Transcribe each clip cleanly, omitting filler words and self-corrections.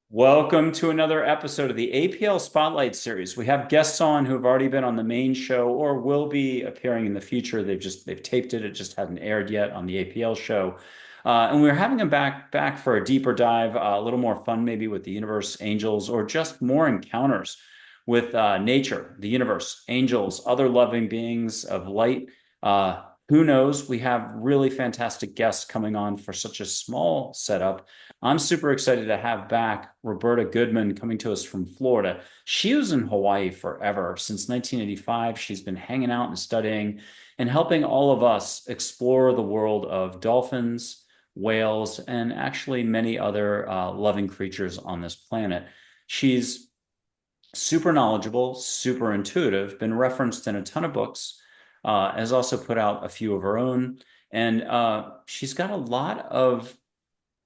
Welcome to another episode of the APL Spotlight Series. We have guests on who have already been on the main show or will be appearing in the future. They've taped it. It just hadn't aired yet on the APL show. And we're having them back for a deeper dive, a little more fun maybe with the universe, angels, or just more encounters with nature, the universe, angels, other loving beings of light. Who knows? We have really fantastic guests coming on for such a small setup. I'm super excited to have back Roberta Goodman coming to us from Florida. She was in Hawaii forever. Since 1985, she's been hanging out and studying and helping all of us explore the world of dolphins, whales, and actually many other loving creatures on this planet. She's super knowledgeable, super intuitive, been referenced in a ton of books, has also put out a few of her own. And she's got a lot of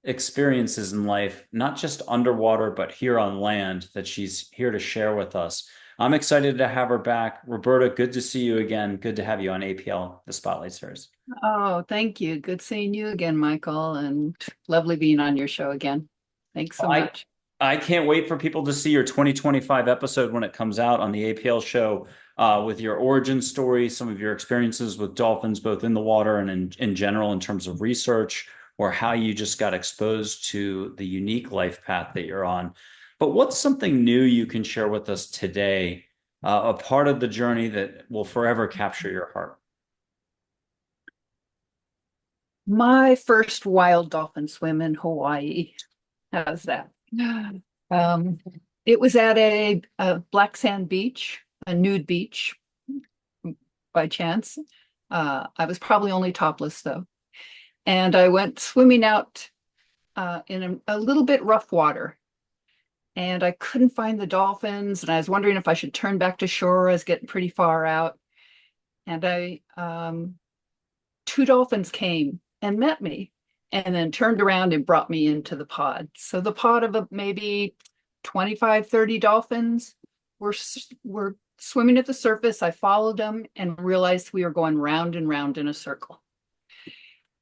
experiences in life, not just underwater, but here on land that she's here to share with us. I'm excited to have her back. Roberta, good to see you again. Good to have you on APL, the Spotlight Series. Oh, thank you. Good seeing you again, Michael, and lovely being on your show again. Thanks so I much. I can't wait for people to see your 2025 episode when it comes out on the APL show with your origin story, some of your experiences with dolphins, both in the water and in general in terms of research, or how you just got exposed to the unique life path that you're on. But what's something new you can share with us today, a part of the journey that will forever capture your heart? My first wild dolphin swim in Hawaii. How's that? Um, it was at a black sand beach, a nude beach by chance. I was probably only topless though. And I went swimming out in a little bit rough water. And I couldn't find the dolphins. And I was wondering if I should turn back to shore. I was getting pretty far out. And two dolphins came and met me and then turned around and brought me into the pod. So the pod of maybe 25, 30 dolphins were swimming at the surface. I followed them and realized we were going round and round in a circle.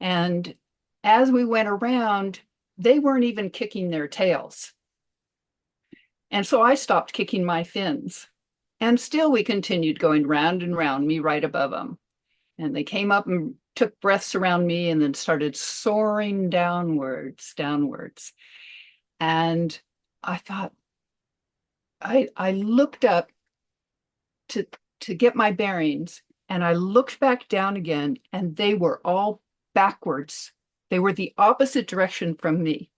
And as we went around, they weren't even kicking their tails. And so I stopped kicking my fins. And still we continued going round and round, me right above them. And they came up and took breaths around me and then started soaring downwards, downwards. And I thought, I looked up to get my bearings and I looked back down again and they were all backwards. They were the opposite direction from me,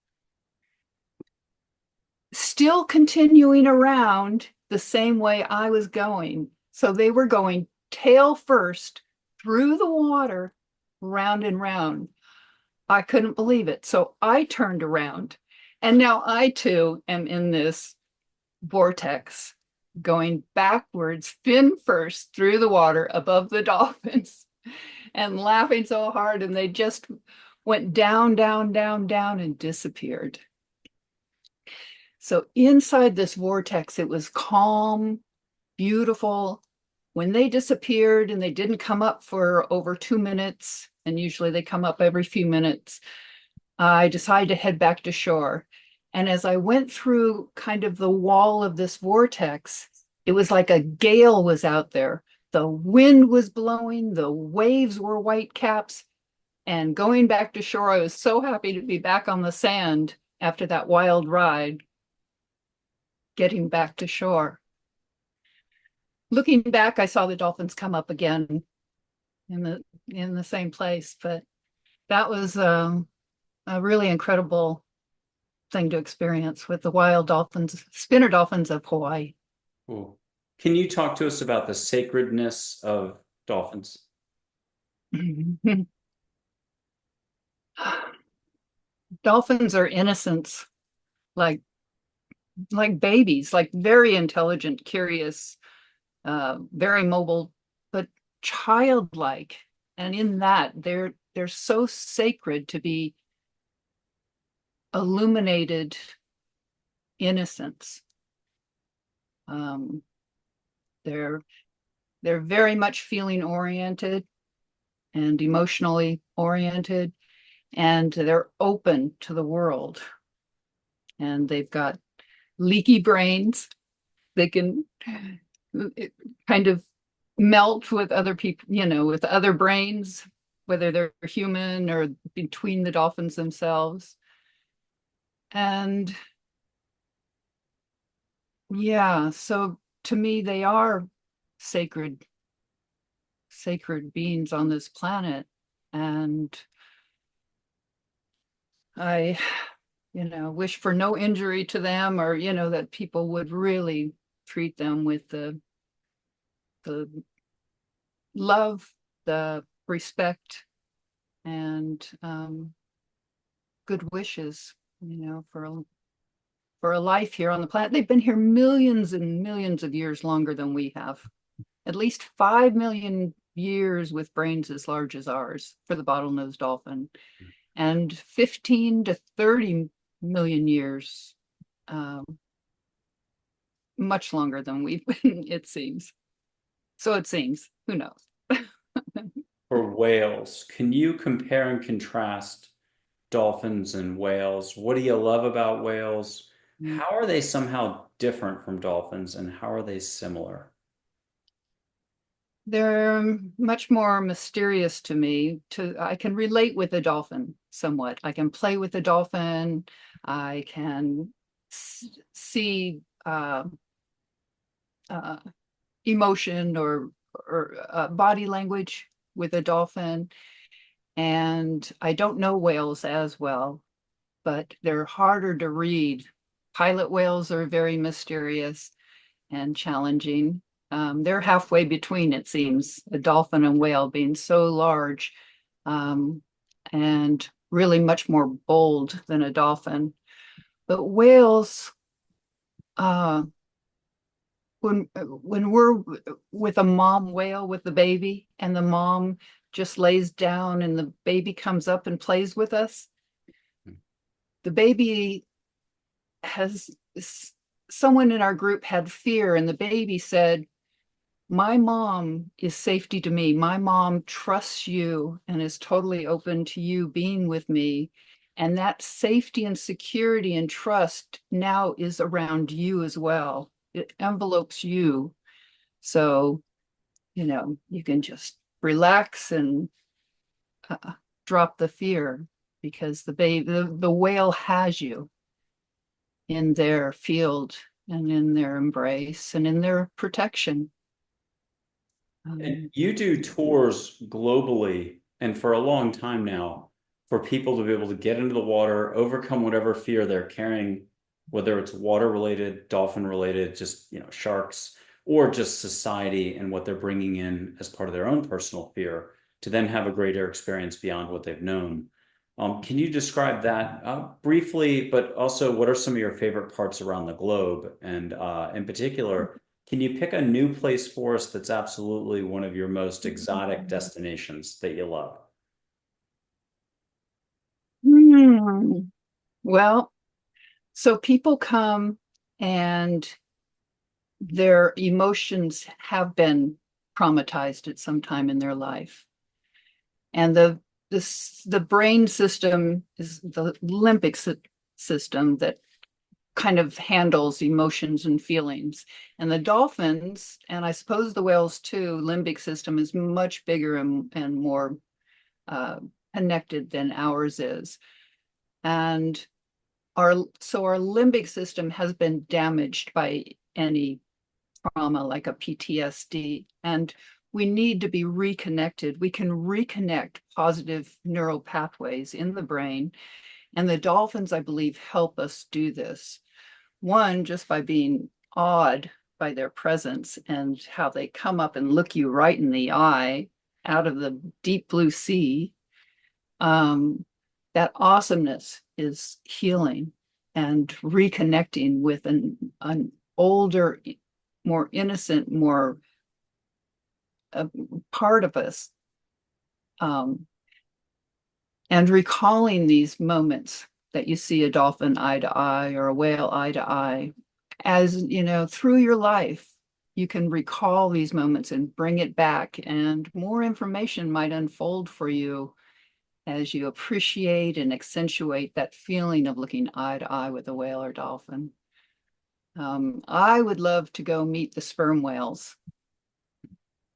still continuing around the same way I was going. So they were going tail first through the water, round and round. I couldn't believe it. So I turned around, and now I too am in this vortex going backwards, fin first through the water above the dolphins and laughing so hard. And they just went down, down, down, down and disappeared. So inside this vortex, it was calm, beautiful. When they disappeared and they didn't come up for over 2 minutes, and usually they come up every few minutes, I decided to head back to shore. And as I went through kind of the wall of this vortex, it was like a gale was out there. The wind was blowing, the waves were white caps. And going back to shore, I was so happy to be back on the sand after that wild ride, getting back to shore. Looking back, I saw the dolphins come up again in the same place, but that was a really incredible thing to experience with the wild dolphins, spinner dolphins of Hawaii. Cool. Can you talk to us about the sacredness of dolphins? Dolphins are innocents, like babies, like very intelligent, curious, very mobile, but childlike. And in that, they're so sacred to be illuminated innocence. Um, they're they're very much feeling oriented and emotionally oriented, and they're open to the world. And they've got leaky brains. They can kind of melt with other people, with other brains, whether they're human or between the dolphins themselves. And yeah, so to me, they are sacred, sacred beings on this planet. And I, wish for no injury to them, or, that people would really treat them with the love, the respect, and good wishes, for a life here on the planet. They've been here millions and millions of years longer than we have. At least 5 million years with brains as large as ours for the bottlenose dolphin, and 15 to 30 million years, much longer than we've been, it seems. So it seems, who knows? For whales, can you compare and contrast dolphins and whales? What do you love about whales? How are they somehow different from dolphins, and how are they similar? They're much more mysterious to me. I can relate with a dolphin somewhat. I can play with a dolphin. I can see uh, emotion or body language with a dolphin. And I don't know whales as well, but they're harder to read. Pilot whales are very mysterious and challenging. They're halfway between, it seems, a dolphin and whale being so large, and really much more bold than a dolphin. But whales, uh, when we're with a mom whale with the baby, and the mom just lays down and the baby comes up and plays with us, the baby has someone in our group had fear, and the baby said, my mom is safety to me. My mom trusts you and is totally open to you being with me. And that safety and security and trust now is around you as well. It envelopes you. So, you can just relax and drop the fear, because the whale has you in their field and in their embrace and in their protection. And you do tours globally and for a long time now for people to be able to get into the water, overcome whatever fear they're carrying, whether it's water related, dolphin related, just, sharks, or just society and what they're bringing in as part of their own personal fear to then have a greater experience beyond what they've known. Can you describe that briefly, but also what are some of your favorite parts around the globe? And in particular, can you pick a new place for us that's absolutely one of your most exotic destinations that you love? Hmm. Well, so people come and their emotions have been traumatized at some time in their life. And the brain system is the limbic system that kind of handles emotions and feelings. And the dolphins, and I suppose the whales too, limbic system is much bigger and more uh, connected than ours is. And our limbic system has been damaged by any trauma like a PTSD, and we need to be reconnected. We can reconnect positive neural pathways in the brain, and the dolphins, I believe, help us do this. One, just by being awed by their presence and how they come up and look you right in the eye out of the deep blue sea. That awesomeness is healing and reconnecting with an older, more innocent, more part of us, and recalling these moments that you see a dolphin eye to eye or a whale eye to eye. As through your life, you can recall these moments and bring it back, and more information might unfold for you as you appreciate and accentuate that feeling of looking eye to eye with a whale or dolphin. I would love to go meet the sperm whales.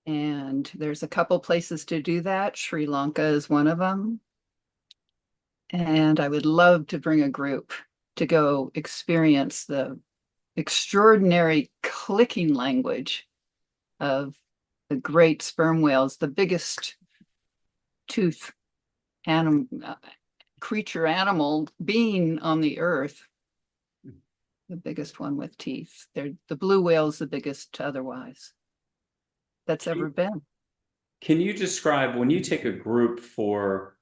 And there's a couple places to do that. Sri Lanka is one of them. And I would love to bring a group to go experience the extraordinary clicking language of the great sperm whales, the biggest tooth animal, creature, animal being on the earth, the biggest one with teeth. The blue whale is the biggest otherwise that's ever been. Can you describe when you take a group for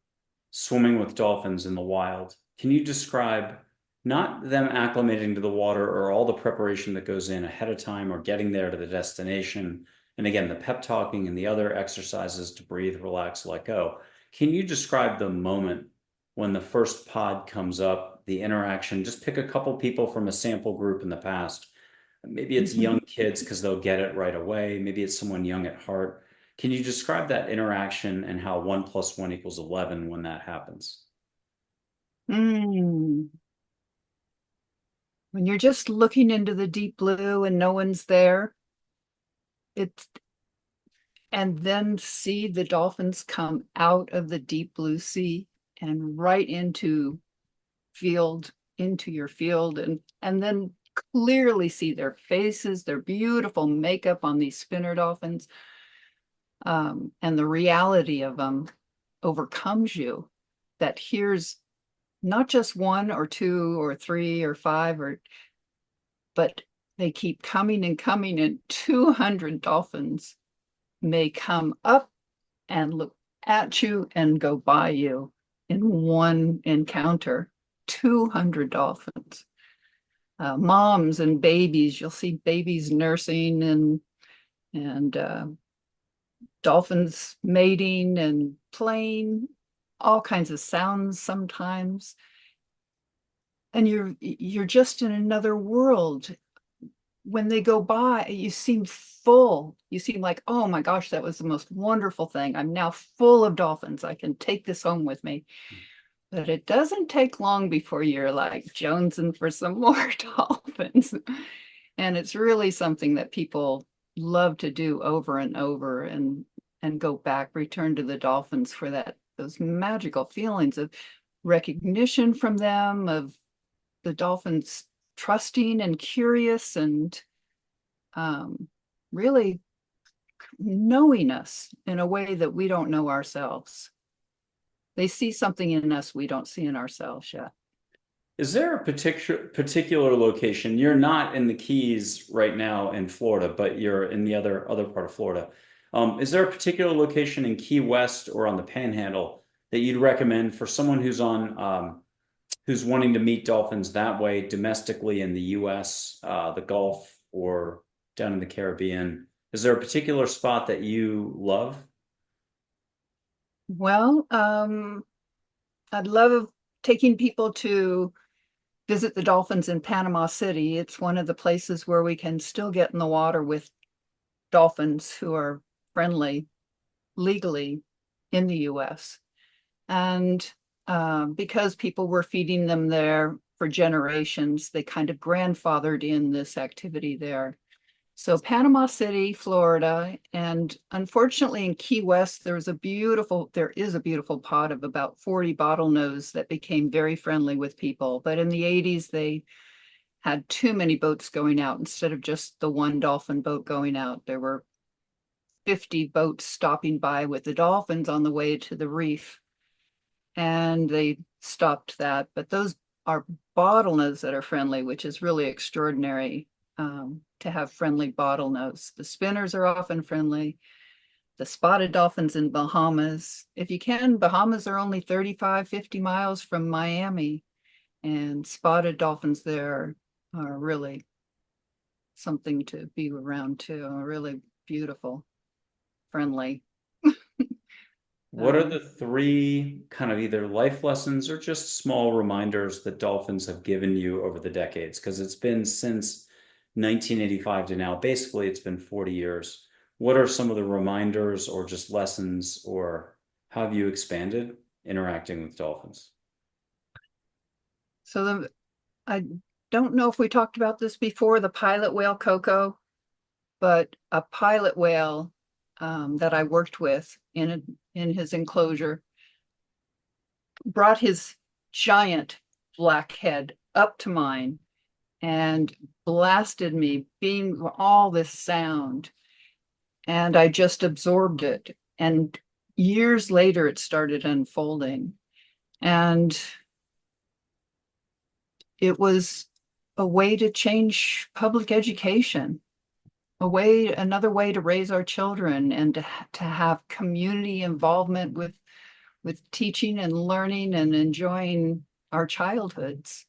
swimming with dolphins in the wild, can you describe not them acclimating to the water or all the preparation that goes in ahead of time or getting there to the destination? And again, the pep talking and the other exercises to breathe, relax, let go. Can you describe the moment when the first pod comes up, the interaction? Just pick a couple people from a sample group in the past. Maybe it's young kids because they'll get it right away. Maybe it's someone young at heart. Can you describe that interaction and how 1 + 1 = 11 when that happens? Mm. When you're just looking into the deep blue and no one's there, it's and then see the dolphins come out of the deep blue sea and right into your field, and then clearly see their faces, their beautiful makeup on these spinner dolphins, and the reality of them overcomes you. That here's not just one or two or three or five, but they keep coming and coming, and 200 dolphins may come up and look at you and go by you in one encounter. 200 dolphins. Moms and babies, you'll see babies nursing and dolphins mating and playing, all kinds of sounds sometimes. And you're just in another world. When they go by, you seem full. You seem like, oh my gosh, that was the most wonderful thing. I'm now full of dolphins. I can take this home with me. But it doesn't take long before you're like jonesing for some more dolphins. And it's really something that people love to do over and over, and go back, return to the dolphins for those magical feelings of recognition from them, of the dolphins trusting and curious and really knowing us in a way that we don't know ourselves. They see something in us we don't see in ourselves yet. Is there a particular location? You're not in the Keys right now in Florida, but you're in the other part of Florida. Is there a particular location in Key West or on the Panhandle that you'd recommend for someone who's wanting to meet dolphins that way domestically in the US, the Gulf, or down in the Caribbean? Is there a particular spot that you love? Well, I'd love taking people to visit the dolphins in Panama City. It's one of the places where we can still get in the water with dolphins who are friendly legally in the US. And because people were feeding them there for generations, they kind of grandfathered in this activity there. So Panama City, Florida, and unfortunately in Key West, there is a beautiful pod of about 40 bottlenose that became very friendly with people. But in the 80s, they had too many boats going out. Instead of just the one dolphin boat going out, there were 50 boats stopping by with the dolphins on the way to the reef. And they stopped that. But those are bottlenose that are friendly, which is really extraordinary. To have friendly bottlenose. The spinners are often friendly. The spotted dolphins in Bahamas, if you can, Bahamas are only 35, 50 miles from Miami, and spotted dolphins there are really something to be around too. Really beautiful, friendly. What are the three kind of either life lessons or just small reminders that dolphins have given you over the decades? Because it's been since 1985 to now. Basically, it's been 40 years. What are some of the reminders or just lessons, or how have you expanded interacting with dolphins? So don't know if we talked about this before, the pilot whale Coco, but a pilot whale that I worked with in his enclosure brought his giant black head up to mine and blasted me, being all this sound. And I just absorbed it. And years later, it started unfolding. And it was a way to change public education, another way to raise our children and to have community involvement with teaching and learning and enjoying our childhoods,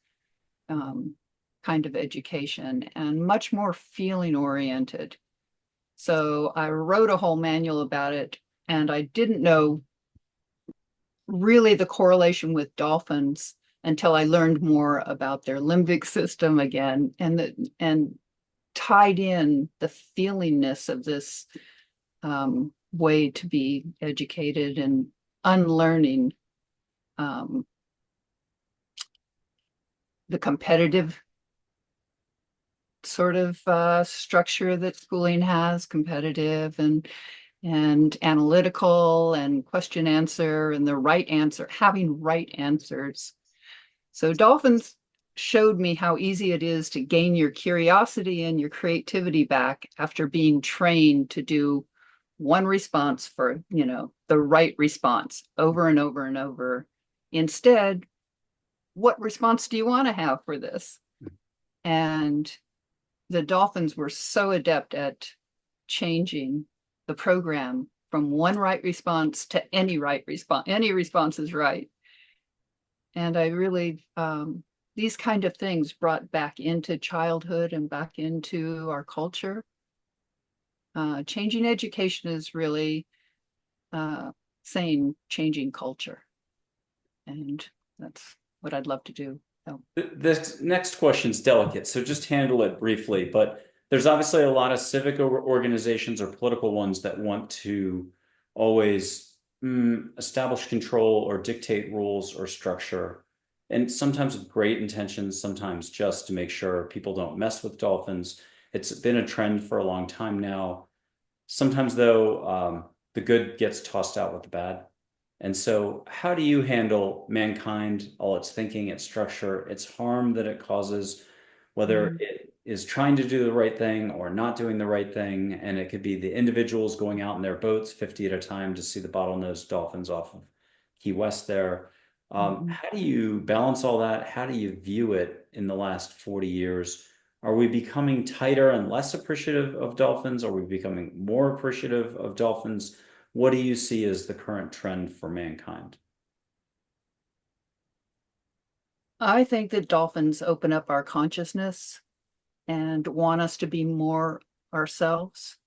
kind of education, and much more feeling oriented. So I wrote a whole manual about it, and I didn't know really the correlation with dolphins until I learned more about their limbic system again, and tied in the feelingness of this way to be educated and unlearning the competitive sort of structure that schooling has, competitive and analytical and question answer and the right answer, having right answers. So dolphins showed me how easy it is to gain your curiosity and your creativity back after being trained to do one response for, the right response over and over and over. Instead, what response do you want to have for this? And the dolphins were so adept at changing the program from one right response to any right response. Any response is right. And I really, these kind of things brought back into childhood and back into our culture. Changing education is really changing culture. And that's what I'd love to do. So. This next question is delicate, so just handle it briefly. But there's obviously a lot of civic organizations or political ones that want to always establish control or dictate rules or structure. And sometimes with great intentions, sometimes just to make sure people don't mess with dolphins. It's been a trend for a long time now. Sometimes, though, the good gets tossed out with the bad. And so, how do you handle mankind, all its thinking, its structure, its harm that it causes, whether it is trying to do the right thing or not doing the right thing? And it could be the individuals going out in their boats 50 at a time to see the bottlenose dolphins off of Key West there. How do you balance all that? How do you view it in the last 40 years? Are we becoming tighter and less appreciative of dolphins? Are we becoming more appreciative of dolphins? What do you see as the current trend for mankind? I think that dolphins open up our consciousness and want us to be more ourselves,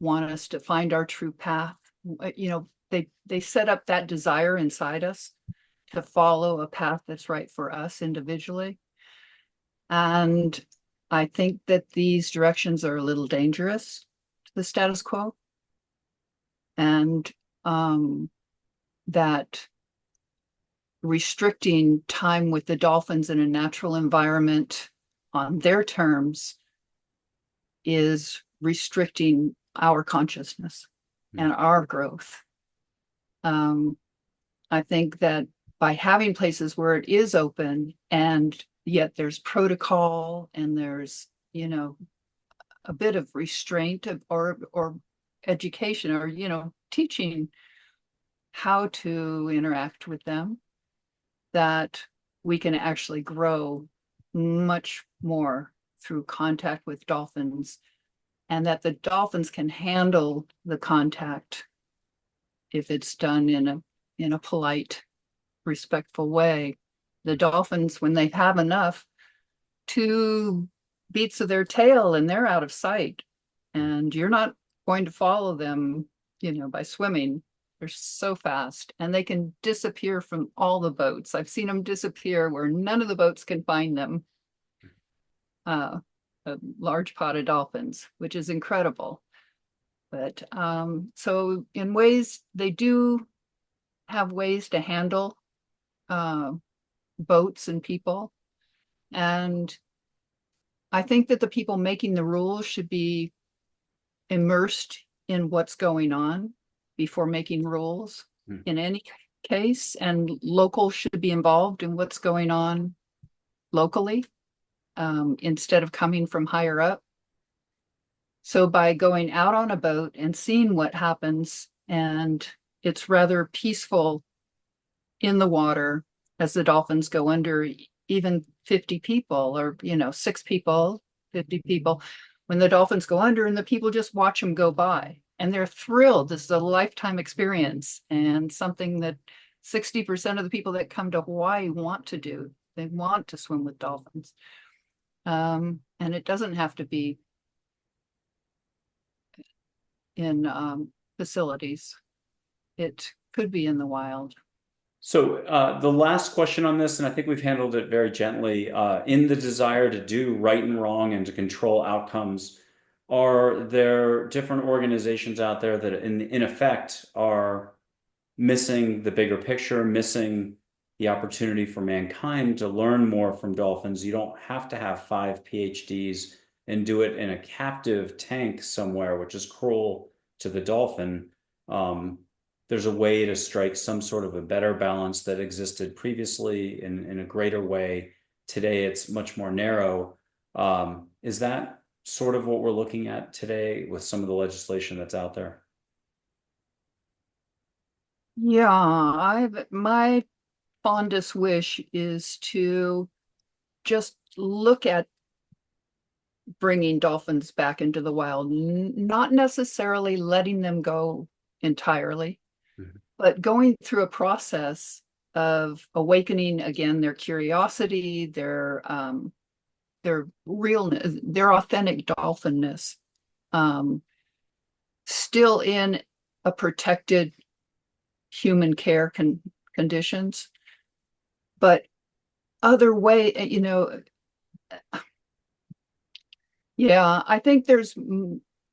want us to find our true path. They set up that desire inside us to follow a path that's right for us individually. And I think that these directions are a little dangerous to the status quo. And that restricting time with the dolphins in a natural environment on their terms is restricting our consciousness and our growth. I think that by having places where it is open and yet there's protocol and there's, a bit of restraint or education or, teaching how to interact with them, that we can actually grow much more through contact with dolphins, and that the dolphins can handle the contact if it's done in a polite, respectful way. The dolphins, when they have enough, 2 beats of their tail and they're out of sight, and you're not going to follow them, by swimming. They're so fast, and they can disappear from all the boats. I've seen them disappear where none of the boats can find them. A large pod of dolphins, which is incredible. But so in ways, they do have ways to handle boats and people. And I think that the people making the rules should be immersed in what's going on before making rules in any case, and local should be involved in what's going on locally, instead of coming from higher up. So by going out on a boat and seeing what happens, and it's rather peaceful in the water as the dolphins go under, even 50 people, or 6 people, 50 people, when the dolphins go under and the people just watch them go by and they're thrilled. This is a lifetime experience, and something that 60% of the people that come to Hawaii want to do. They want to swim with dolphins. And it doesn't have to be in facilities. It could be in the wild. So the last question on this, and I think we've handled it very gently, in the desire to do right and wrong and to control outcomes, are there different organizations out there that in effect are missing the bigger picture, missing the opportunity for mankind to learn more from dolphins? You don't have to have 5 PhDs and do it in a captive tank somewhere, which is cruel to the dolphin. There's a way to strike some sort of a better balance that existed previously in a greater way. Today, it's much more narrow. Is that sort of what we're looking at today with some of the legislation that's out there? Yeah, my fondest wish is to just look at bringing dolphins back into the wild, not necessarily letting them go entirely, but going through a process of awakening again their curiosity, their realness, their authentic dolphinness, still in a protected human care conditions, but other way, yeah, I think there's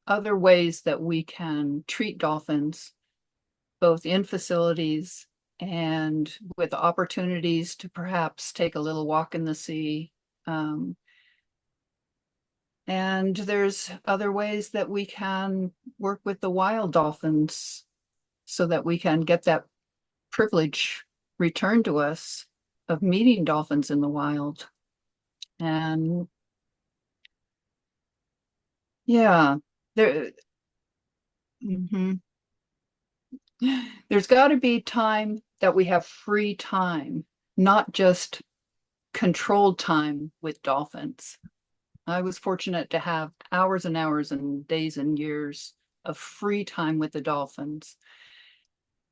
other ways that we can treat dolphins, both in facilities and with opportunities to perhaps take a little walk in the sea. And there's other ways that we can work with the wild dolphins so that we can get that privilege returned to us of meeting dolphins in the wild. And yeah, there, mhm. There's got to be time that we have free time, not just controlled time with dolphins. I was fortunate to have hours and hours and days and years of free time with the dolphins.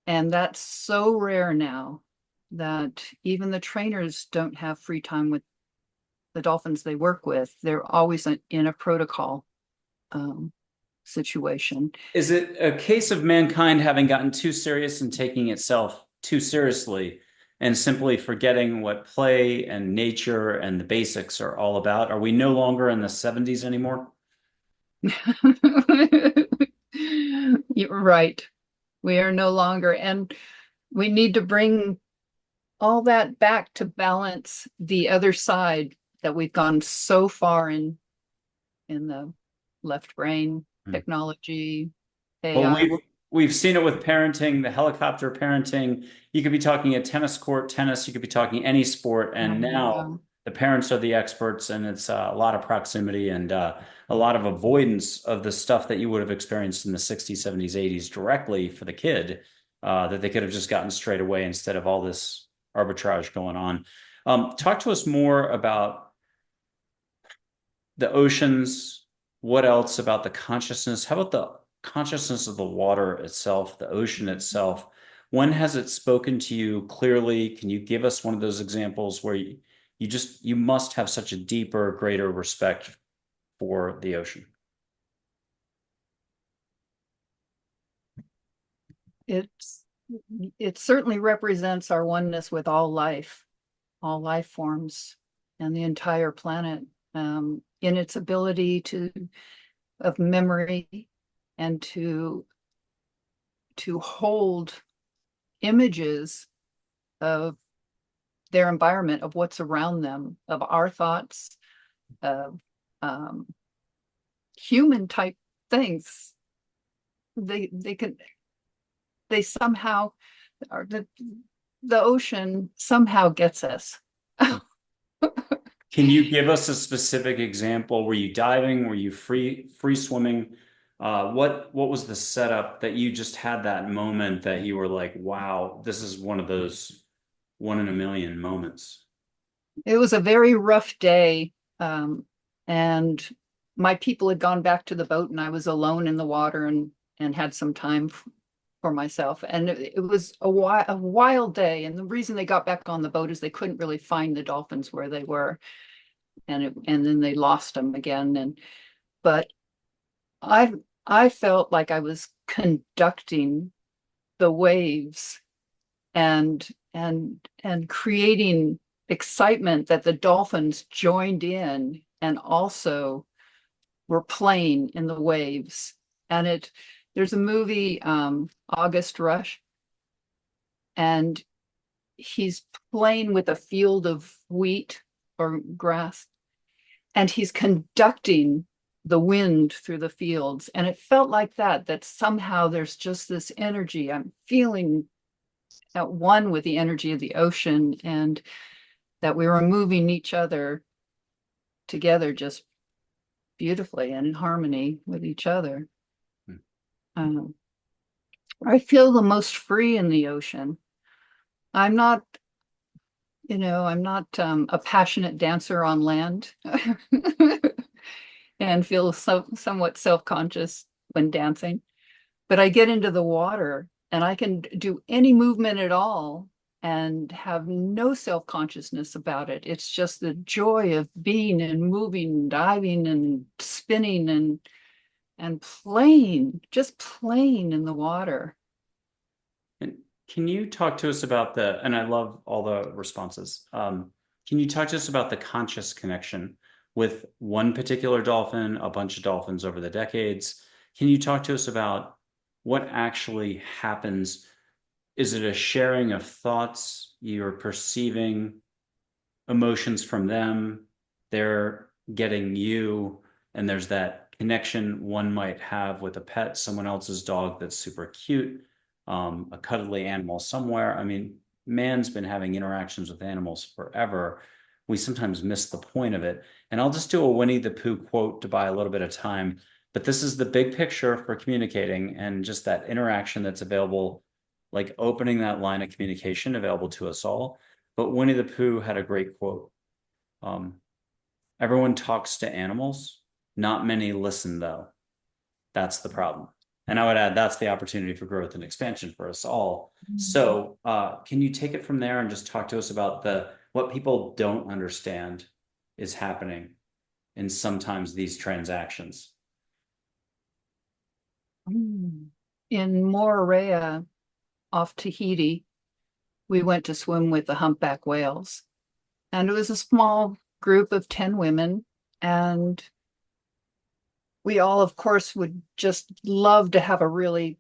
And that's so rare now that even the trainers don't have free time with the dolphins they work with. They're always in a protocol situation. Is it a case of mankind having gotten too serious and taking itself too seriously and simply forgetting what play and nature and the basics are all about? Are we no longer in the 70s anymore? You're right. We are no longer, and we need to bring all that back to balance the other side that we've gone so far in the left brain Hmm. technology, Well, AI. we've seen it with parenting, the helicopter parenting. You could be talking a tennis court, tennis, you could be talking any sport, and now Yeah. the parents are the experts, and it's a lot of proximity and a lot of avoidance of the stuff that you would have experienced in the 60s, 70s, 80s directly for the kid, that they could have just gotten straight away instead of all this arbitrage going on. Talk to us more about the oceans. What else about the consciousness? How about the consciousness of the water itself, the ocean itself? When has it spoken to you clearly? Can you give us one of those examples where you must have such a deeper, greater respect for the ocean? It's it certainly represents our oneness with all life forms, and the entire planet, in its ability to of memory and to hold images of their environment, of what's around them, of our thoughts, of human type things. They somehow are the ocean somehow gets us. Can you give us a specific example? Were you diving? Were you free swimming? What was the setup that you just had that moment that you were like, wow, this is one of those one in a million moments? It was a very rough day, and my people had gone back to the boat, and I was alone in the water and had some time for myself. And it was a wild day. And the reason they got back on the boat is they couldn't really find the dolphins where they were, and then they lost them again. But I felt like I was conducting the waves and creating excitement that the dolphins joined in and also were playing in the waves. And there's a movie, August Rush, and he's playing with a field of wheat or grass, and he's conducting the wind through the fields. And it felt like that somehow there's just this energy. I'm feeling at one with the energy of the ocean, and that we were moving each other together just beautifully and in harmony with each other. Um, I feel the most free in the ocean. I'm not, I'm not a passionate dancer on land and feel somewhat self-conscious when dancing. But I get into the water and I can do any movement at all and have no self-consciousness about it. It's just the joy of being and moving, diving and spinning and playing, just playing in the water. And can you talk to us about and I love all the responses. Can you talk to us about the conscious connection with one particular dolphin, a bunch of dolphins over the decades? Can you talk to us about what actually happens? Is it a sharing of thoughts? You're perceiving emotions from them, they're getting you, and there's that connection one might have with a pet, someone else's dog that's super cute, a cuddly animal somewhere. I mean, man's been having interactions with animals forever. We sometimes miss the point of it. And I'll just do a Winnie the Pooh quote to buy a little bit of time. But this is the big picture for communicating and just that interaction that's available, like opening that line of communication available to us all. But Winnie the Pooh had a great quote. Um, Everyone talks to animals. Not many listen, though. That's the problem. And I would add that's the opportunity for growth and expansion for us all. So can you take it from there and just talk to us about what people don't understand is happening in sometimes these transactions? In Moorea off Tahiti, we went to swim with the humpback whales. And it was a small group of 10 women. And we all, of course, would just love to have a really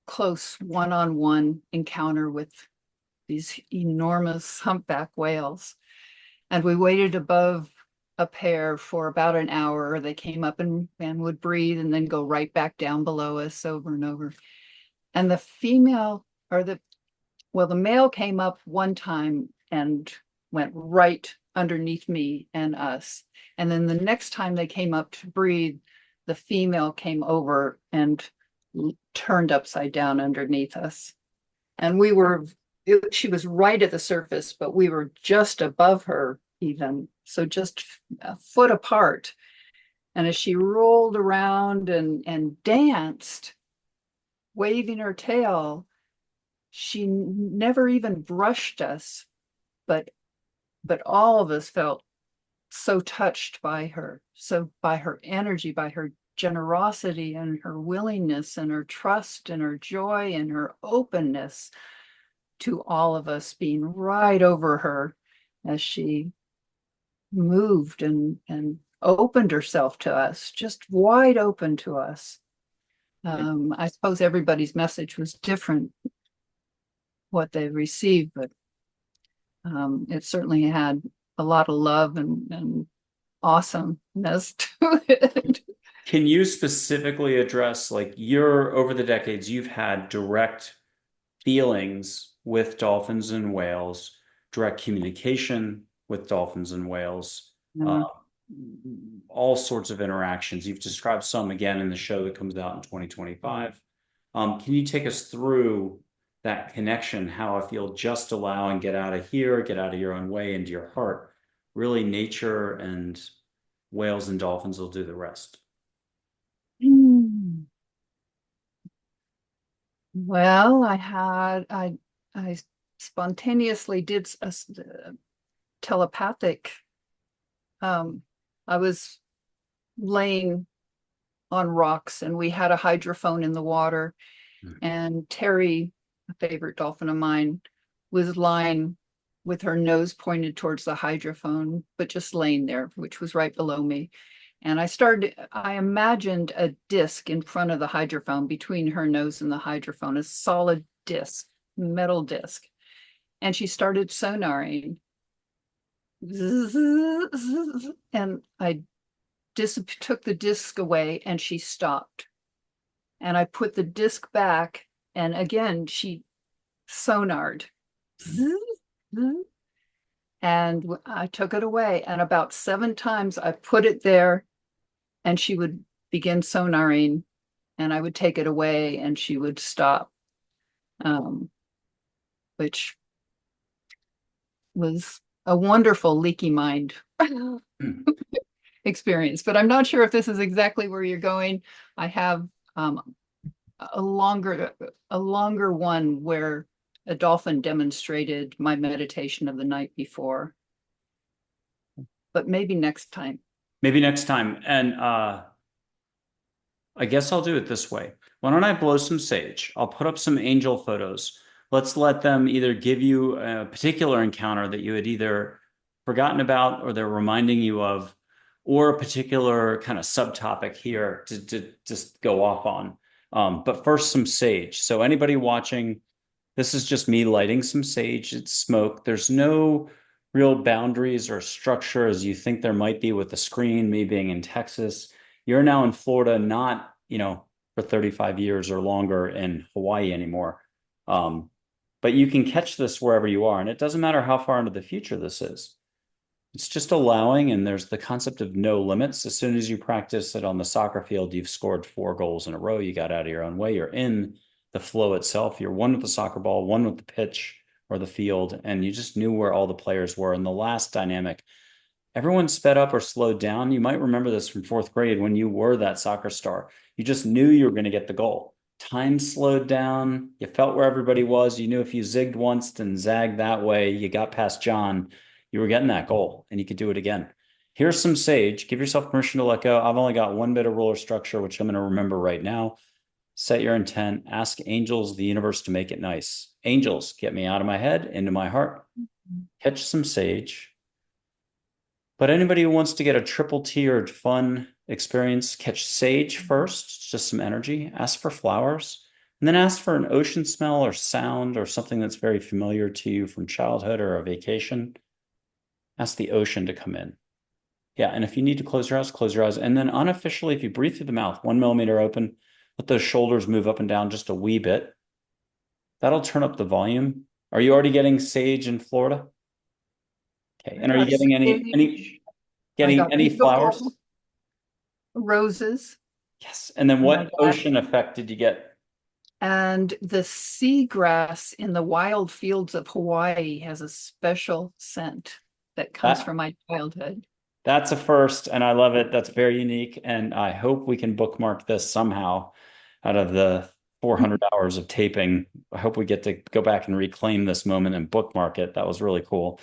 close one-on-one encounter with these enormous humpback whales. And we waited above a pair for about an hour. They came up and would breathe and then go right back down below us over and over. And the female or the male came up one time and went right underneath me and us. And then the next time they came up to breathe, the female came over and turned upside down underneath us. And she was right at the surface, but we were just above her even. So just a foot apart. And as she rolled around and danced, waving her tail, she never even brushed us, but all of us felt so touched by her, so by her energy, by her generosity and her willingness and her trust and her joy and her openness to all of us, being right over her as she moved and opened herself to us, just wide open to us. I suppose everybody's message was different, what they received, but It certainly had a lot of love and awesomeness to it. Can you specifically address, like, your over the decades, you've had direct feelings with dolphins and whales, direct communication with dolphins and whales, uh, Um, all sorts of interactions. You've described some again in the show that comes out in 2025. Can you take us through that connection, how I feel just allow and get out of here, get out of your own way into your heart? Really, nature and whales and dolphins will do the rest. mm. Well, I spontaneously did telepathic. I was laying on rocks and we had a hydrophone in the water, and Terry, a favorite dolphin of mine, was lying with her nose pointed towards the hydrophone, but just laying there, which was right below me. And I imagined a disc in front of the hydrophone between her nose and the hydrophone, a solid disc, metal disc. And she started sonaring. And I took the disc away and she stopped. And I put the disc back, and again, she sonared. And I took it away. And about 7 times I put it there and she would begin sonaring, and I would take it away and she would stop, um, which was a wonderful leaky mind experience. But I'm not sure if this is exactly where you're going. I have a longer one where a dolphin demonstrated my meditation of the night before, but maybe next time. Maybe next time. And I guess I'll do it this way. Why don't I blow some sage? I'll put up some angel photos. Let's let them either give you a particular encounter that you had either forgotten about or they're reminding you of, or a particular kind of subtopic here to just go off on. But first, some sage. So anybody watching, this is just me lighting some sage. It's smoke. There's no real boundaries or structure as you think there might be with the screen, me being in Texas. You're now in Florida, not, for 35 years or longer in Hawaii anymore. But you can catch this wherever you are. And it doesn't matter how far into the future this is. It's just allowing, and there's the concept of no limits. As soon as you practice it on the soccer field, you've scored 4 goals in a row. You got out of your own way. You're in the flow itself. You're one with the soccer ball, one with the pitch or the field, and you just knew where all the players were. And the last dynamic, everyone sped up or slowed down. You might remember this from 4th grade when you were that soccer star. You just knew you were going to get the goal. Time slowed down. You felt where everybody was. You knew if you zigged once and zagged that way, you got past John, you were getting that goal and you could do it again. Here's some sage. Give yourself permission to let go. I've only got one bit of ruler structure, which I'm going to remember right now. Set your intent. Ask angels, the universe, to make it nice. Angels, get me out of my head, into my heart. Catch some sage. But anybody who wants to get a triple tiered fun experience, catch sage first. It's just some energy. Ask for flowers. And then ask for an ocean smell or sound or something that's very familiar to you from childhood or a vacation. Ask the ocean to come in. Yeah, and if you need to close your eyes, close your eyes. And then unofficially, if you breathe through the mouth, 1 millimeter open, let those shoulders move up and down just a wee bit. That'll turn up the volume. Are you already getting sage in Florida? Okay. And are you getting I got any flowers? roses. Yes. And then And I what got ocean effect did you get? And the seagrass in the wild fields of Hawaii has a special scent that comes That from my childhood. that's a first, and I love it. That's very unique, and I hope we can bookmark this somehow out of the 400 hours of taping. I hope we get to go back and reclaim this moment and bookmark it. That was really cool.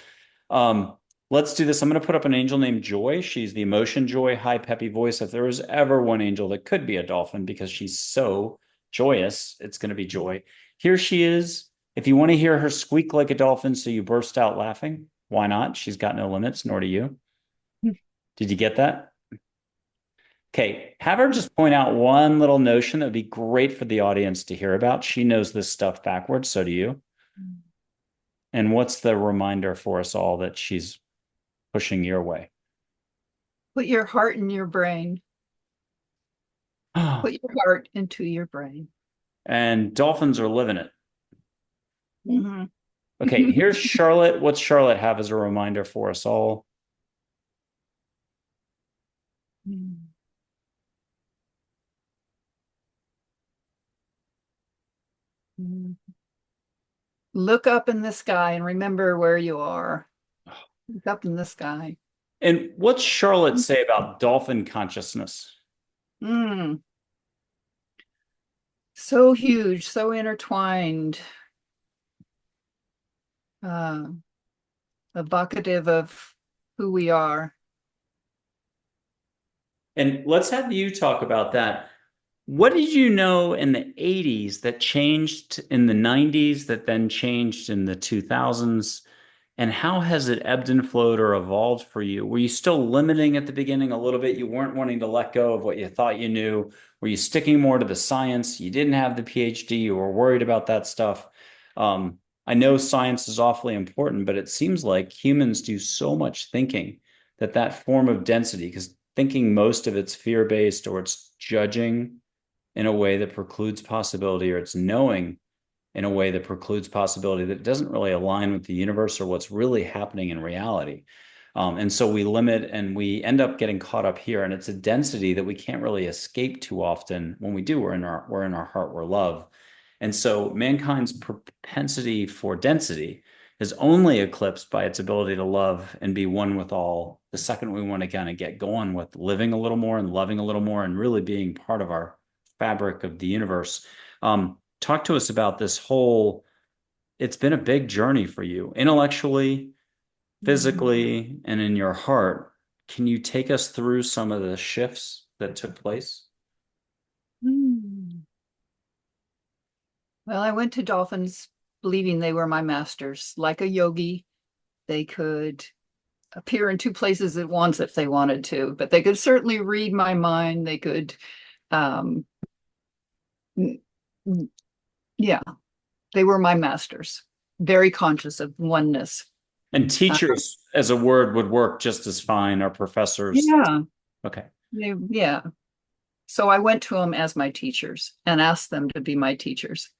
Um, let's do this. I'm going to put up an angel named Joy. She's the emotion Joy, high peppy voice. If there was ever one angel that could be a dolphin because she's so joyous, it's going to be Joy. Here she is. If you want to hear her squeak like a dolphin so you burst out laughing, why not? She's got no limits, nor do you. Did you get that? Okay, have her just point out one little notion that would be great for the audience to hear about. She knows this stuff backwards, so do you. And what's the reminder for us all that she's pushing your way? Put your heart in your brain. Put your heart into your brain. And dolphins are living it. Mhm. Okay, here's Charlotte. What's Charlotte have as a reminder for us all? Look up in the sky and remember where you are. Look up in the sky. And what's Charlotte say about dolphin consciousness? Mm. So huge, so intertwined, uh, evocative of who we are. And let's have you talk about that. What did you know in the 80s that changed in the 90s that then changed in the 2000s? And how has it ebbed and flowed or evolved for you? Were you still limiting at the beginning a little bit? You weren't wanting to let go of what you thought you knew? Were you sticking more to the science? You didn't have the PhD. You were worried about that stuff. Um, I know science is awfully important, but it seems like humans do so much thinking that that form of density, because thinking most of it's fear-based or it's judging in a way that precludes possibility or it's knowing in a way that precludes possibility that doesn't really align with the universe or what's really happening in reality. And so we limit and we end up getting caught up here. And it's a density that we can't really escape too often. When we do, we're in our heart, we're love. And so mankind's propensity for density is only eclipsed by its ability to love and be one with all the second we want to kind of get going with living a little more and loving a little more and really being part of our fabric of the universe. Talk to us about this whole, it's been a big journey for you intellectually, physically, and in your heart. Can you take us through some of the shifts that took place? Mm. Well, I went to dolphins believing they were my masters. Like a yogi, they could appear in two places at once if they wanted to, but they could certainly read my mind. They could, um, yeah, they were my masters, very conscious of oneness. And Uh, teachers as a word would work just as fine, or professors. yeah, Okay. yeah. So I went to them as my teachers and asked them to be my teachers,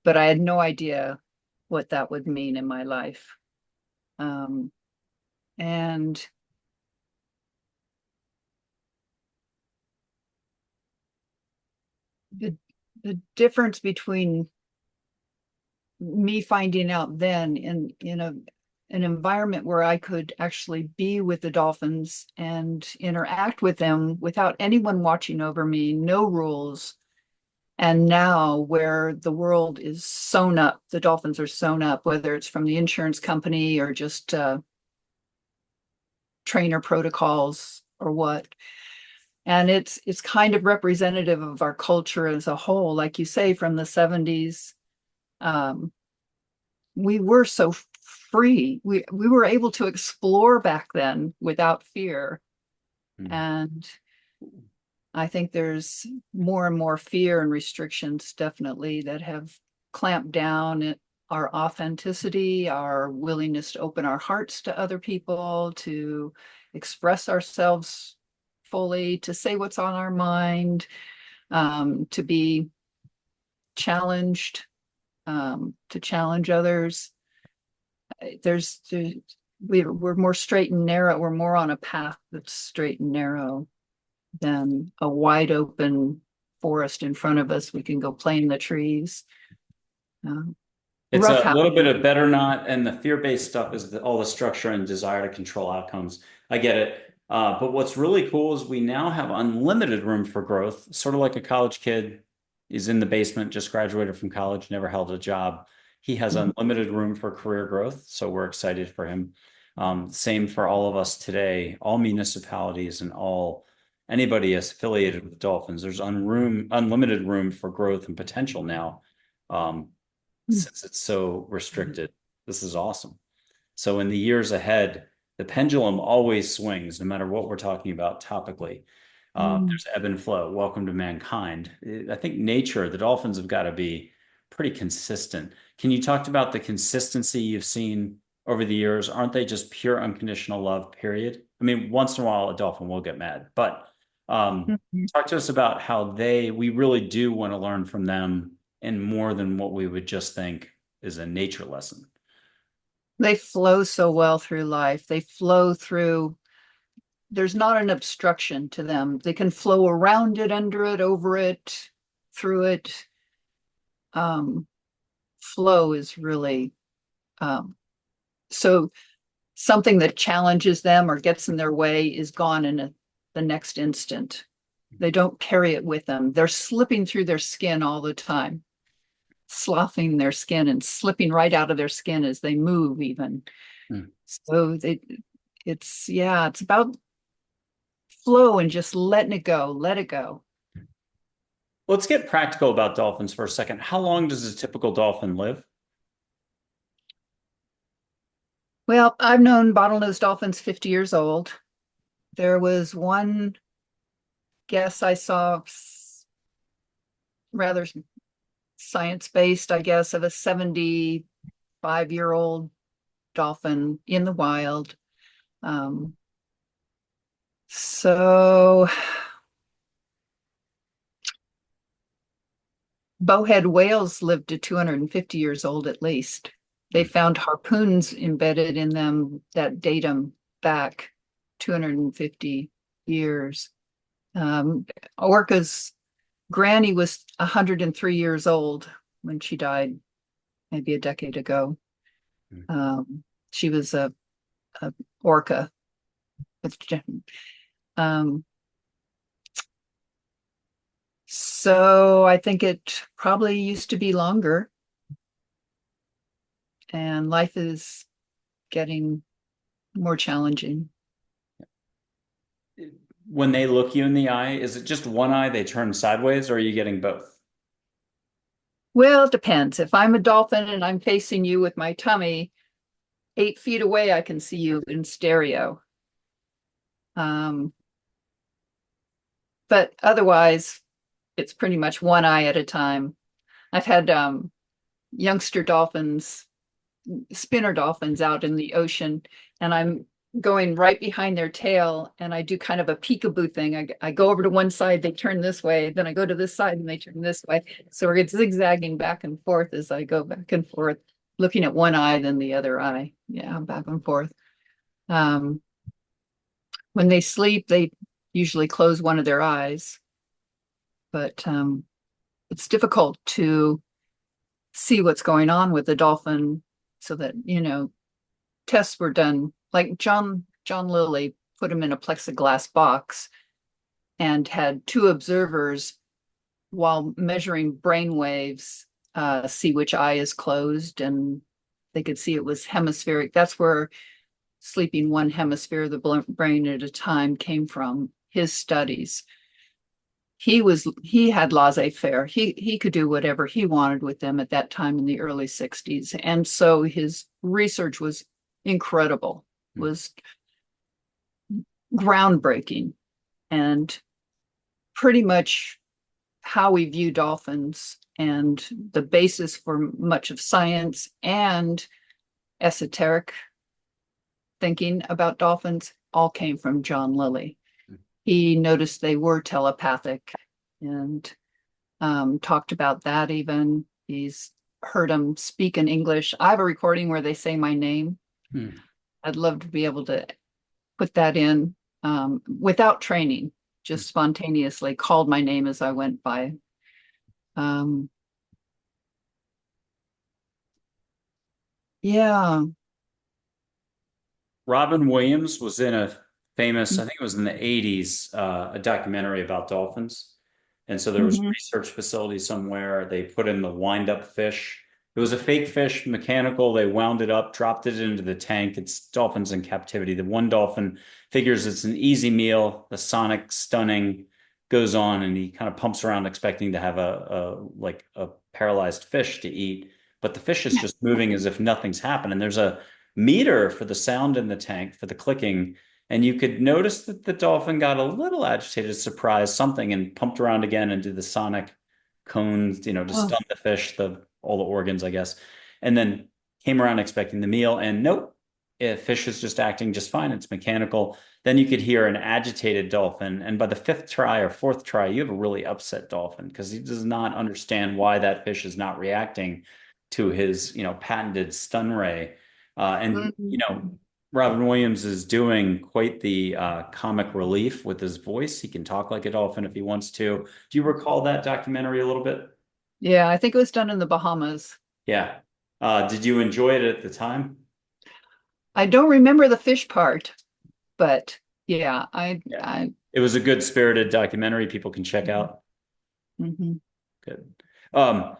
but I had no idea what that would mean in my life. Um, and the the difference between me finding out then in an environment where I could actually be with the dolphins and interact with them without anyone watching over me, no rules. And now, where the world is sewn up, the dolphins are sewn up, whether it's from the insurance company or just trainer protocols or what. And it's kind of representative of our culture as a whole. Like you say, from the 70s, um, we were so free. We were able to explore back then without fear. Hmm. And I think there's more and more fear and restrictions definitely that have clamped down at our authenticity, our willingness to open our hearts to other people, to express ourselves fully, to say what's on our mind, to be challenged, to challenge others. There's we're more straight and narrow. We're more on a path that's straight and narrow than a wide open forest in front of us. We can go play in the trees. Uh, It's rough a house. little bit of better not, and the fear-based stuff is all the structure and desire to control outcomes. I get it. But what's really cool is we now have unlimited room for growth, sort of like a college kid is in the basement, just graduated from college, never held a job. He has unlimited room for career growth, so we're excited for him. Same for all of us today, all municipalities and all anybody affiliated with Dolphins. There's unlimited room for growth and potential now. Um, since it's so restricted. This is awesome. So in the years ahead, the pendulum always swings, no matter what we're talking about topically. Mm. There's ebb and flow. Welcome to mankind. I think nature, the dolphins have got to be pretty consistent. Can you talk about the consistency you've seen over the years? Aren't they just pure unconditional love, period? I mean, once in a while a dolphin will get mad, but Mhm. talk to us about how we really do want to learn from them and more than what we would just think is a nature lesson. They flow so well through life. They flow through, there's not an obstruction to them. They can flow around it, under it, over it, through it. Um, Flow is really um, so something that challenges them or gets in their way is gone in the next instant. They don't carry it with them. They're slipping through their skin all the time, sloughing their skin and slipping right out of their skin as they move, even. Mm. So yeah, it's about flow and just letting it go, let it go. Let's get practical about dolphins for a second. How long does a typical dolphin live? Well, I've known bottlenose dolphins 50 years old. There was one guess I saw, rather science based, I guess, of a 75-year-old dolphin in the wild. Um, so bowhead whales lived to 250 years old at least. They found harpoons embedded in them that date them back 250 years. Orca's granny was 103 years old when she died, maybe a decade ago. She was a orca. Um, so I think it probably used to be longer, and life is getting more challenging. When they look you in the eye, is it just one eye they turn sideways, or are you getting both? Well, it depends. If I'm a dolphin and I'm facing you with my tummy 8 feet away, I can see you in stereo. Um, but otherwise, it's pretty much one eye at a time. I've had youngster dolphins, spinner dolphins out in the ocean, and I'm going right behind their tail, and I do kind of a peekaboo thing. I go over to one side, they turn this way, then I go to this side and they turn this way. So we're zigzagging back and forth as I go back and forth, looking at one eye, then the other eye. Yeah, back and forth. Um, when they sleep, they usually close one of their eyes, but it's difficult to see what's going on with the dolphin so that, tests were done. Like John Lilly put him in a plexiglass box and had two observers while measuring brain waves, see which eye is closed, and they could see it was hemispheric. That's where sleeping one hemisphere of the brain at a time came from, his studies. He had laissez-faire. He could do whatever he wanted with them at that time in the early 60s. And so his research was incredible, was groundbreaking, and pretty much how we view dolphins and the basis for much of science and esoteric thinking about dolphins all came from John Lilly. He noticed they were telepathic and talked about that even. He's heard them speak in English. I have a recording where they say my name. Hmm. I'd love to be able to put that in without training, just spontaneously called my name as I went by. Yeah. Robin Williams was in a famous, I think it was in the 80s, a documentary about dolphins. And so there was a Mhm. research facility somewhere. They put in the wind-up fish. It was a fake fish, mechanical. They wound it up, dropped it into the tank. It's dolphins in captivity. The one dolphin figures it's an easy meal. The sonic stunning goes on, and he kind of pumps around expecting to have a paralyzed fish to eat. But the fish is just moving as if nothing's happened. And there's a meter for the sound in the tank, for the clicking. And you could notice that the dolphin got a little agitated, surprised something, and pumped around again and did the sonic cones, to Oh, stun the fish. The all the organs, I guess, and then came around expecting the meal, and nope, fish is just acting just fine. It's mechanical. Then you could hear an agitated dolphin, and by the fifth try or fourth try, you have a really upset dolphin because he does not understand why that fish is not reacting to his, patented stun ray. And Mhm. Robin Williams is doing quite the comic relief with his voice. He can talk like a dolphin if he wants to. Do you recall that documentary a little bit? Yeah, I think it was done in the Bahamas. Yeah. Did you enjoy it at the time? I don't remember the fish part, but yeah, Yeah. It was a good spirited documentary people can check out. mhm. Good. Um,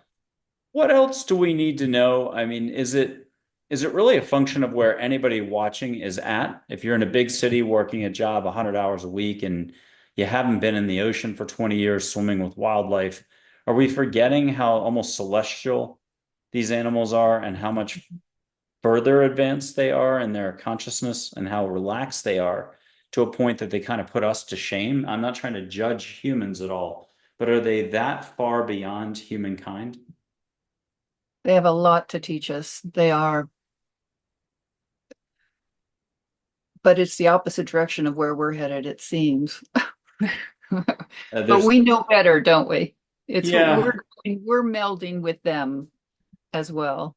what else do we need to know? I mean, is it really a function of where anybody watching is at? If you're in a big city working a job 100 hours a week and you haven't been in the ocean for 20 years swimming with wildlife, are we forgetting how almost celestial these animals are and how much further advanced they are in their consciousness and how relaxed they are to a point that they kind of put us to shame? I'm not trying to judge humans at all, but are they that far beyond humankind? They have a lot to teach us. They are, but it's the opposite direction of where we're headed, it seems. But There's we know better, don't we? It's Yeah. we're melding with them as well.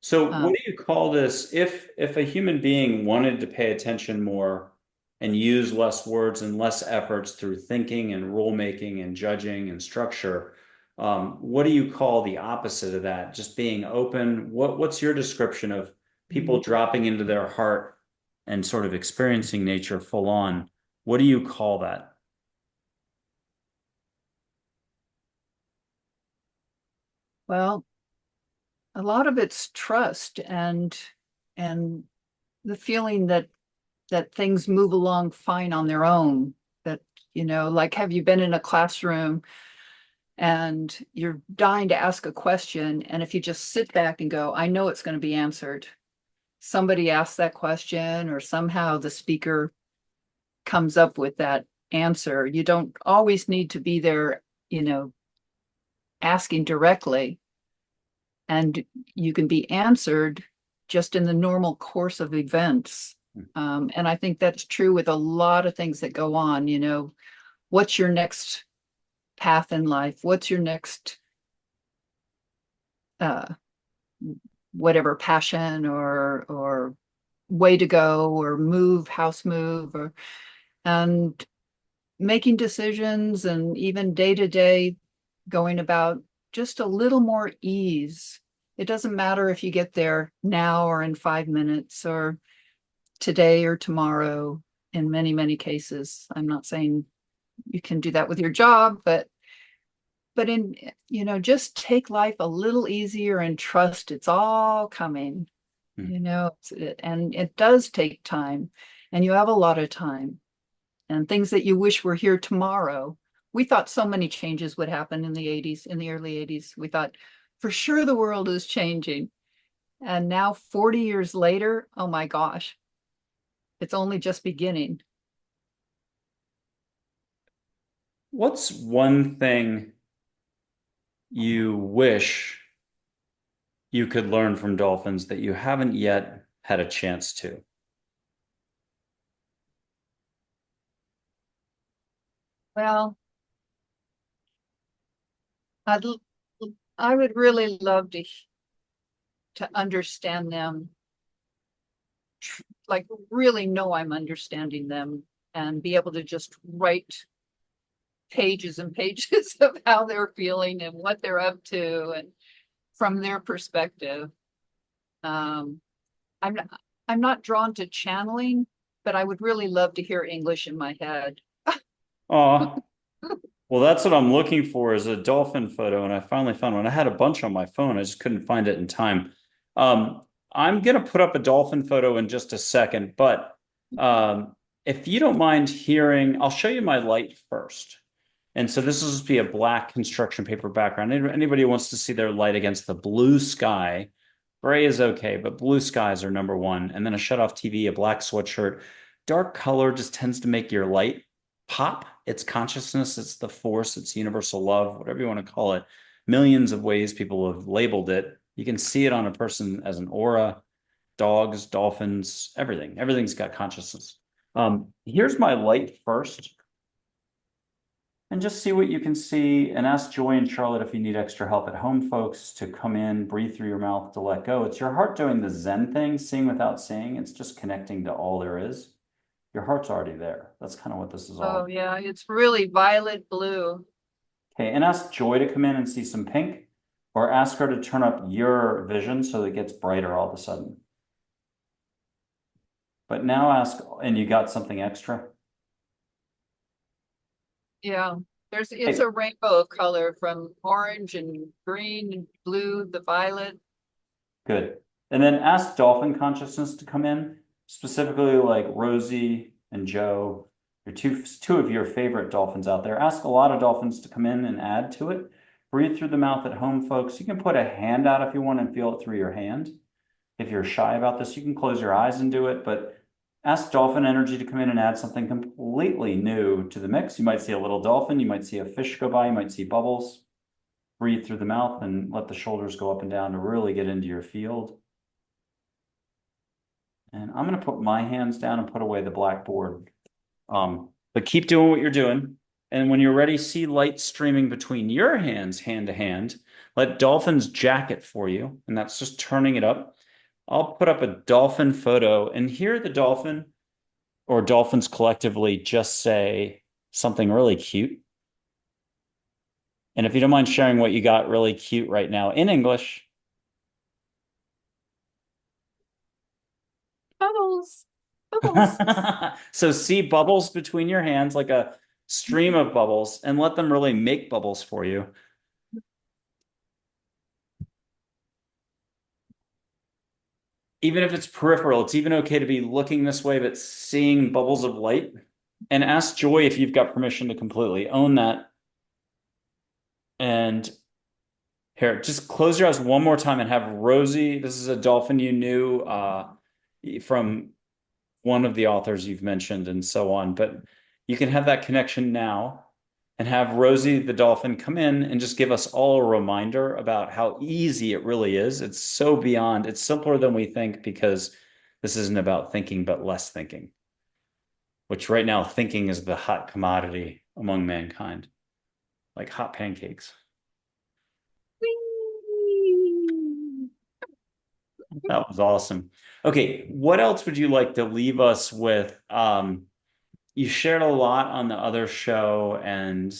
So what Um, do you call this? If a human being wanted to pay attention more and use less words and less efforts through thinking and rule making and judging and structure, what do you call the opposite of that? Just being open. What's your description of people dropping into their heart and sort of experiencing nature full on? What do you call that? well, a lot of it's trust and the feeling that things move along fine on their own. That, like, have you been in a classroom and you're dying to ask a question, and if you just sit back and go, I know it's going to be answered. Somebody asks that question, or somehow the speaker comes up with that answer. You don't always need to be there, asking directly, and you can be answered just in the normal course of events. And I think that's true with a lot of things that go on. What's your next path in life? What's your next uh, whatever passion or way to go or move, house move, or and making decisions and even day to day going about just a little more ease. It doesn't matter if you get there now or in 5 minutes or today or tomorrow. In many, many cases, I'm not saying you can do that with your job, but in, just take life a little easier and trust it's all coming. And it does take time, and you have a lot of time, and things that you wish were here tomorrow. We thought so many changes would happen in the 80s, in the early 80s. We thought for sure the world is changing. And now 40 years later, oh my gosh, it's only just beginning. What's one thing you wish you could learn from dolphins that you haven't yet had a chance to? Well, I'd, I would really love to understand them, like really know I'm understanding them and be able to just write pages and pages of how they're feeling and what they're up to and from their perspective. Um, I'm not, I'm not drawn to channeling, but I would really love to hear English in my head. Oh, well, that's what I'm looking for is a dolphin photo, and I finally found one. I had a bunch on my phone. I just couldn't find it in time. I'm gonna put up a dolphin photo in just a second, but if you don't mind hearing, I'll show you my light first. And so this will just be a black construction paper background. Anybody who wants to see their light against the blue sky, gray is okay, but blue skies are number one. And then a shut-off TV, a black sweatshirt. Dark color just tends to make your light pop. It's consciousness, it's the force, it's universal love, whatever you want to call it, millions of ways people have labeled it. You can see it on a person as an aura, dogs, dolphins, everything. Everything's got consciousness. Here's my light first. And just see what you can see, and ask Joy and Charlotte if you need extra help at home, folks, to come in, breathe through your mouth, to let go. It's your heart doing the Zen thing, seeing without seeing. It's just connecting to all there is. Your heart's already there. That's kind of what this is all Oh about. yeah, it's really violet blue. Okay, and ask Joy to come in and see some pink, or ask her to turn up your vision so that it gets brighter all of a sudden. But now ask, and you got something extra? Yeah. It's Hey, a rainbow of color from orange and green and blue, the violet. good. And then ask Dolphin Consciousness to come in, specifically like Rosie and Joe, your two of your favorite dolphins out there. Ask a lot of dolphins to come in and add to it. Breathe through the mouth at home, folks. You can put a hand out if you want and feel it through your hand. If you're shy about this, you can close your eyes and do it, but ask dolphin energy to come in and add something completely new to the mix. You might see a little dolphin, you might see a fish go by, you might see bubbles. Breathe through the mouth and let the shoulders go up and down to really get into your field. And I'm going to put my hands down and put away the blackboard. But keep doing what you're doing. And when you're ready, see light streaming between your hands, hand to hand. Let dolphins jack it for you. And that's just turning it up. I'll put up a dolphin photo, and here the dolphin or dolphins collectively just say something really cute. And if you don't mind sharing what you got really cute right now in English. Bubbles. Bubbles. So see bubbles between your hands, like a stream of bubbles, and let them really make bubbles for you. Even if it's peripheral, it's even okay to be looking this way, but seeing bubbles of light. And ask Joy if you've got permission to completely own that. And here, just close your eyes one more time and have Rosie. This is a dolphin you knew from one of the authors you've mentioned and so on. But you can have that connection now and have Rosie the dolphin come in and just give us all a reminder about how easy it really is. It's so beyond, it's simpler than we think, because this isn't about thinking, but less thinking, which right now thinking is the hot commodity among mankind, like hot pancakes. Whee! That was awesome. Okay, what else would you like to leave us with? You shared a lot on the other show, and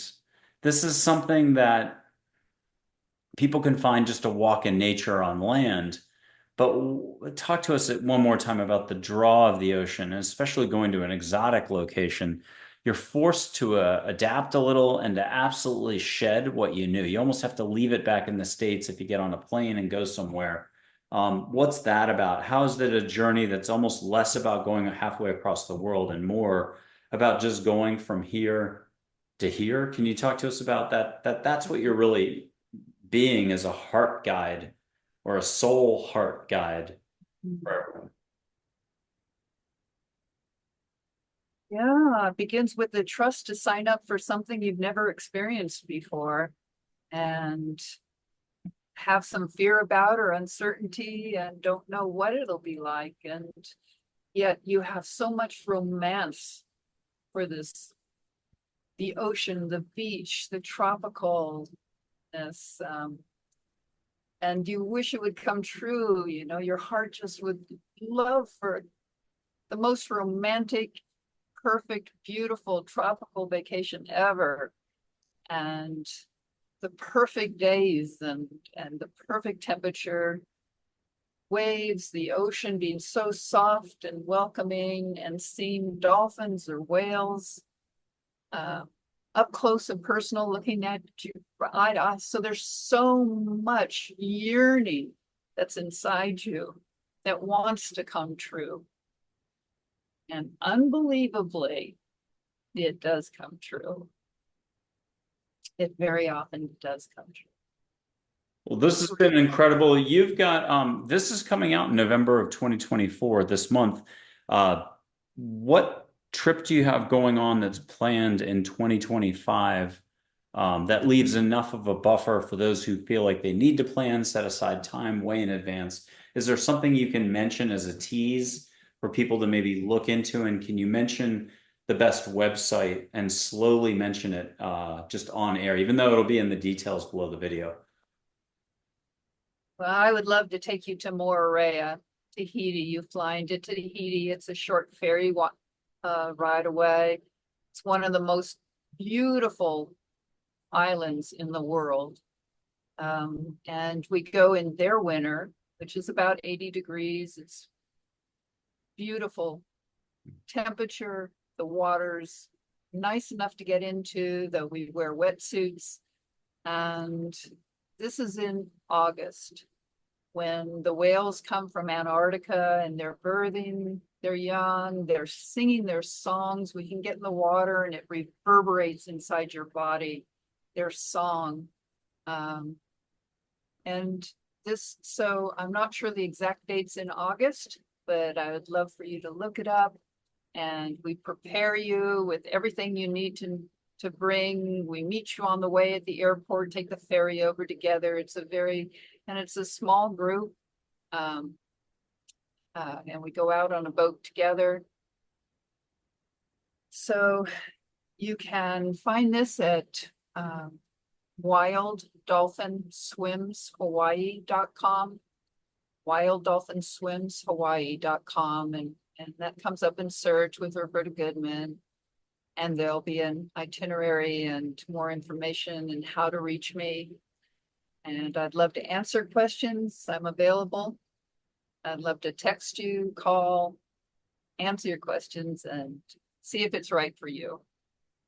this is something that people can find just a walk in nature on land. But talk to us one more time about the draw of the ocean, and especially going to an exotic location. You're forced to adapt a little and to absolutely shed what you knew. You almost have to leave it back in the States if you get on a plane and go somewhere. What's that about? How is it a journey that's almost less about going halfway across the world and more about just going from here to here? Can you talk to us about that? That's what you're really being, as a heart guide or a soul heart guide for everyone. Yeah, it begins with the trust to sign up for something you've never experienced before and have some fear about or uncertainty and don't know what it'll be like. And yet you have so much romance for this, the ocean, the beach, the tropicalness, and you wish it would come true. You know, your heart just would love for the most romantic, perfect, beautiful tropical vacation ever. And the perfect days and the perfect temperature, waves, the ocean being so soft and welcoming, and seeing dolphins or whales up close and personal, looking at you eye to eye. So there's so much yearning that's inside you that wants to come true. And unbelievably, it does come true. It very often does come true. Well, this has been incredible. You've got this is coming out in November of 2024, this month. What trip do you have going on that's planned in 2025 that leaves enough of a buffer for those who feel like they need to plan, set aside time way in advance. Is there something you can mention as a tease for people to maybe look into? And can you mention the best website and slowly mention it just on air, even though it'll be in the details below the video? Well, I would love to take you to Moorea, Tahiti. You fly into Tahiti. It's a short ferry ride away. It's one of the most beautiful islands in the world. And we go in their winter, which is about 80 degrees. It's beautiful temperature. The water's nice enough to get into, though we wear wetsuits. And this is in August when the whales come from Antarctica and they're birthing their young, they're singing their songs. We can get in the water and it reverberates inside your body, their song. And so I'm not sure the exact dates in August, but I would love for you to look it up. And we prepare you with everything you need to bring. We meet you on the way at the airport, take the ferry over together. It's a small group. And we go out on a boat together. So you can find this at wilddolphinswimshawaii.com, wilddolphinswimshawaii.com, and that comes up in search with Roberta Goodman. And there'll be an itinerary and more information and how to reach me. And I'd love to answer questions. I'm available. I'd love to text you, call, answer your questions, and see if it's right for you.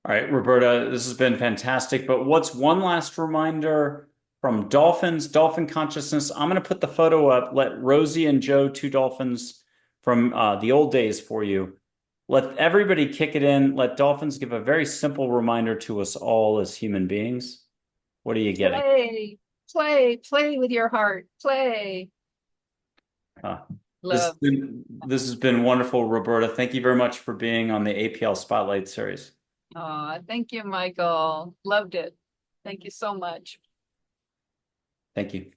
All right, Roberta, this has been fantastic. But what's one last reminder from Dolphins, Dolphin Consciousness? I'm going to put the photo up. Let Rosie and Joe, two dolphins from the old days for you. Let everybody kick it in. Let dolphins give a very simple reminder to us all as human beings. What are you getting? Play with your heart. Play. Love. This has been wonderful, Roberta. Thank you very much for being on the APL Spotlight series. Thank you, Michael. Loved it. Thank you so much. Thank you.